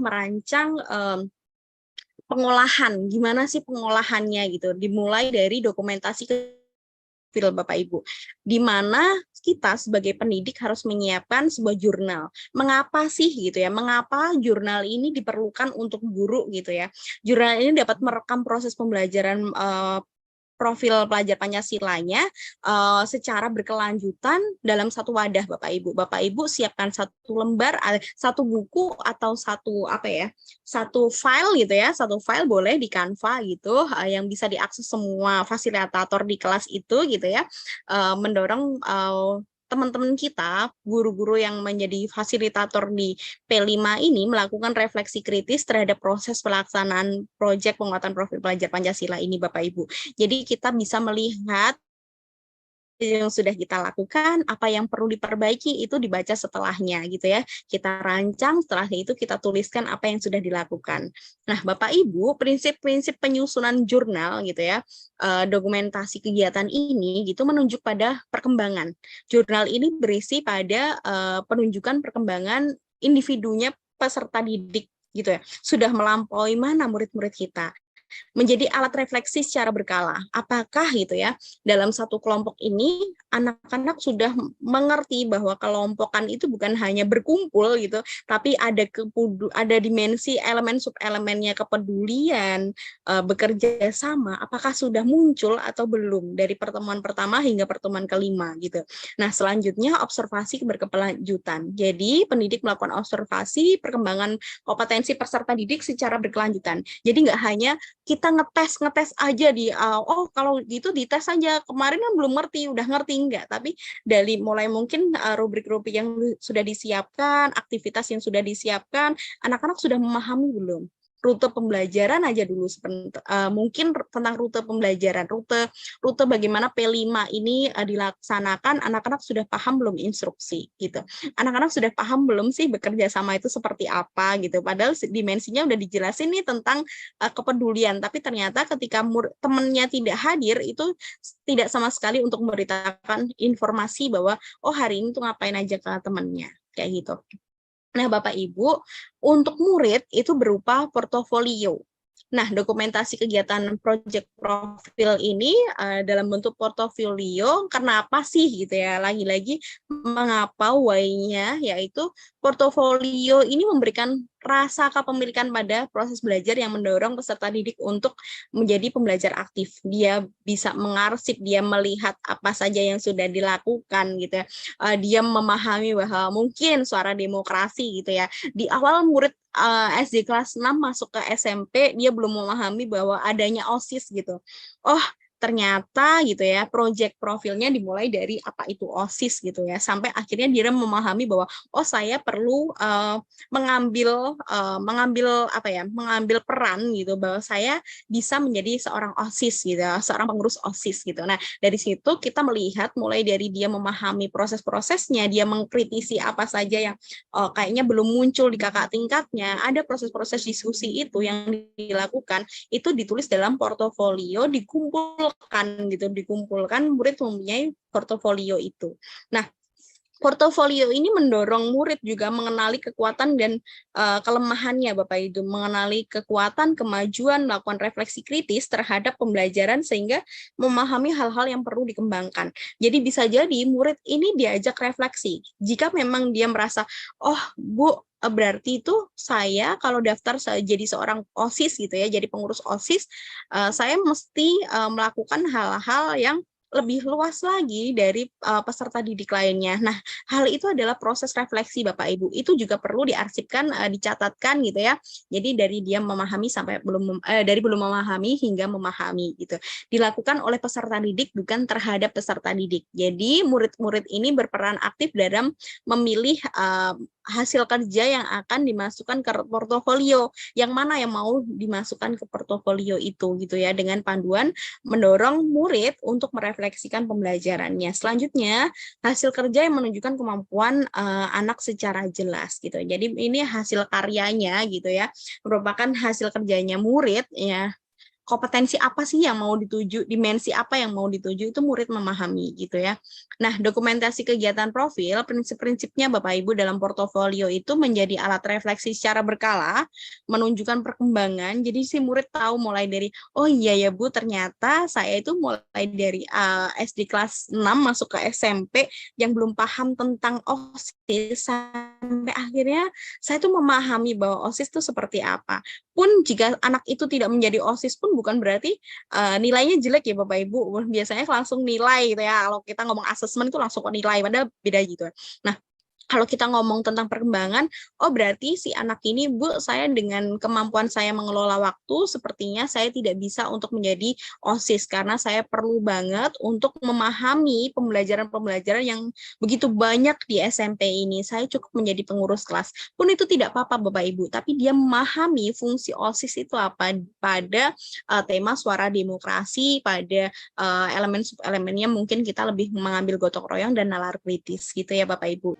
merancang pengolahan, gimana sih pengolahannya gitu, dimulai dari dokumentasi profil Bapak Ibu, di mana kita sebagai pendidik harus menyiapkan sebuah jurnal. Mengapa sih gitu ya? Mengapa jurnal ini diperlukan untuk guru gitu ya? Jurnal ini dapat merekam proses pembelajaran profil pelajar Pancasilanya secara berkelanjutan dalam satu wadah Bapak Ibu. Bapak Ibu siapkan satu lembar, satu buku atau satu file gitu ya, satu file boleh di Canva gitu yang bisa diakses semua fasilitator di kelas itu gitu ya, mendorong teman-teman kita, guru-guru yang menjadi fasilitator di P5 ini melakukan refleksi kritis terhadap proses pelaksanaan proyek penguatan profil pelajar Pancasila ini Bapak Ibu. Jadi kita bisa melihat yang sudah kita lakukan, apa yang perlu diperbaiki itu dibaca setelahnya gitu ya. Kita rancang, setelah itu kita tuliskan apa yang sudah dilakukan. Nah, Bapak Ibu, prinsip-prinsip penyusunan jurnal gitu ya, dokumentasi kegiatan ini gitu menunjuk pada perkembangan. Jurnal ini berisi pada penunjukan perkembangan individunya peserta didik gitu ya. Sudah melampaui mana murid-murid kita, menjadi alat refleksi secara berkala. Apakah gitu ya, dalam satu kelompok ini anak-anak sudah mengerti bahwa kelompokan itu bukan hanya berkumpul gitu, tapi ada dimensi elemen subelemennya, kepedulian, bekerja sama. Apakah sudah muncul atau belum dari pertemuan pertama hingga pertemuan kelima gitu. Nah, selanjutnya observasi berkelanjutan. Jadi pendidik melakukan observasi perkembangan kompetensi peserta didik secara berkelanjutan. Jadi nggak hanya kita ngetes aja oh kalau gitu dites aja, kemarin kan belum ngerti, udah ngerti enggak, tapi dari mulai mungkin rubrik-rubrik yang sudah disiapkan, aktivitas yang sudah disiapkan, anak-anak sudah memahami belum? Rute pembelajaran aja dulu mungkin tentang rute pembelajaran, rute bagaimana P5 ini dilaksanakan, anak-anak sudah paham belum instruksi gitu. Anak-anak sudah paham belum sih bekerja sama itu seperti apa gitu. Padahal dimensinya udah dijelasin nih tentang kepedulian, tapi ternyata ketika temannya tidak hadir itu tidak sama sekali untuk memberitakan informasi bahwa oh hari ini tuh ngapain aja ke temannya kayak gitu. Nah, Bapak Ibu, untuk murid itu berupa portofolio. Nah, dokumentasi kegiatan proyek profil ini dalam bentuk portofolio, karena apa sih gitu ya? Lagi-lagi mengapa why-nya, yaitu portofolio ini memberikan rasa kepemilikan pada proses belajar yang mendorong peserta didik untuk menjadi pembelajar aktif. Dia bisa mengarsip, dia melihat apa saja yang sudah dilakukan gitu ya. Dia memahami bahwa mungkin suara demokrasi gitu ya. Di awal murid SD kelas 6 masuk ke SMP, dia belum memahami bahwa adanya OSIS gitu. Oh, ternyata gitu ya, proyek profilnya dimulai dari apa itu OSIS gitu ya, sampai akhirnya dia memahami bahwa oh saya perlu mengambil peran gitu, bahwa saya bisa menjadi seorang OSIS gitu, seorang pengurus OSIS gitu. Nah, dari situ kita melihat mulai dari dia memahami proses-prosesnya, dia mengkritisi apa saja yang kayaknya belum muncul di kakak tingkatnya, ada proses-proses diskusi itu yang dilakukan, itu ditulis dalam portofolio, dikumpulkan murid mempunyai portofolio itu. Nah, portofolio ini mendorong murid juga mengenali kekuatan dan kelemahannya Bapak Ibu, mengenali kekuatan, kemajuan, melakukan refleksi kritis terhadap pembelajaran sehingga memahami hal-hal yang perlu dikembangkan. Jadi bisa jadi murid ini diajak refleksi. Jika memang dia merasa, oh Bu, berarti itu saya kalau daftar jadi seorang OSIS gitu ya, jadi pengurus OSIS, saya mesti melakukan hal-hal yang lebih luas lagi dari peserta didik lainnya. Nah, hal itu adalah proses refleksi Bapak Ibu. Itu juga perlu diarsipkan, dicatatkan gitu ya. Jadi dari dia memahami sampai dari belum memahami hingga memahami gitu. Dilakukan oleh peserta didik bukan terhadap peserta didik. Jadi murid-murid ini berperan aktif dalam memilih hasil kerja yang akan dimasukkan ke portofolio. Yang mana yang mau dimasukkan ke portofolio itu gitu ya, dengan panduan mendorong murid untuk merefleksikan pembelajarannya. Selanjutnya, hasil kerja yang menunjukkan kemampuan anak secara jelas gitu. Jadi ini hasil karyanya gitu ya, merupakan hasil kerjanya murid ya. kompetensi apa sih yang mau dituju, dimensi apa yang mau dituju, itu murid memahami gitu ya. Nah, dokumentasi kegiatan profil, prinsip-prinsipnya Bapak Ibu dalam portofolio itu menjadi alat refleksi secara berkala, menunjukkan perkembangan. Jadi si murid tahu mulai dari, oh iya ya Bu, ternyata saya itu mulai dari SD kelas 6 masuk ke SMP yang belum paham tentang OSIS, sampai akhirnya saya tuh memahami bahwa OSIS itu seperti apa. Pun jika anak itu tidak menjadi OSIS pun bukan berarti nilainya jelek ya Bapak Ibu. Biasanya langsung nilai gitu ya. Kalau kita ngomong asesmen itu langsung ke nilai, padahal beda gitu. Nah, kalau kita ngomong tentang perkembangan, oh berarti si anak ini, Bu, saya dengan kemampuan saya mengelola waktu, sepertinya saya tidak bisa untuk menjadi OSIS, karena saya perlu banget untuk memahami pembelajaran-pembelajaran yang begitu banyak di SMP ini. Saya cukup menjadi pengurus kelas. Pun itu tidak apa-apa, Bapak Ibu, tapi dia memahami fungsi OSIS itu apa pada tema suara demokrasi, pada elemen-elemennya mungkin kita lebih mengambil gotong royong dan nalar kritis gitu ya Bapak Ibu.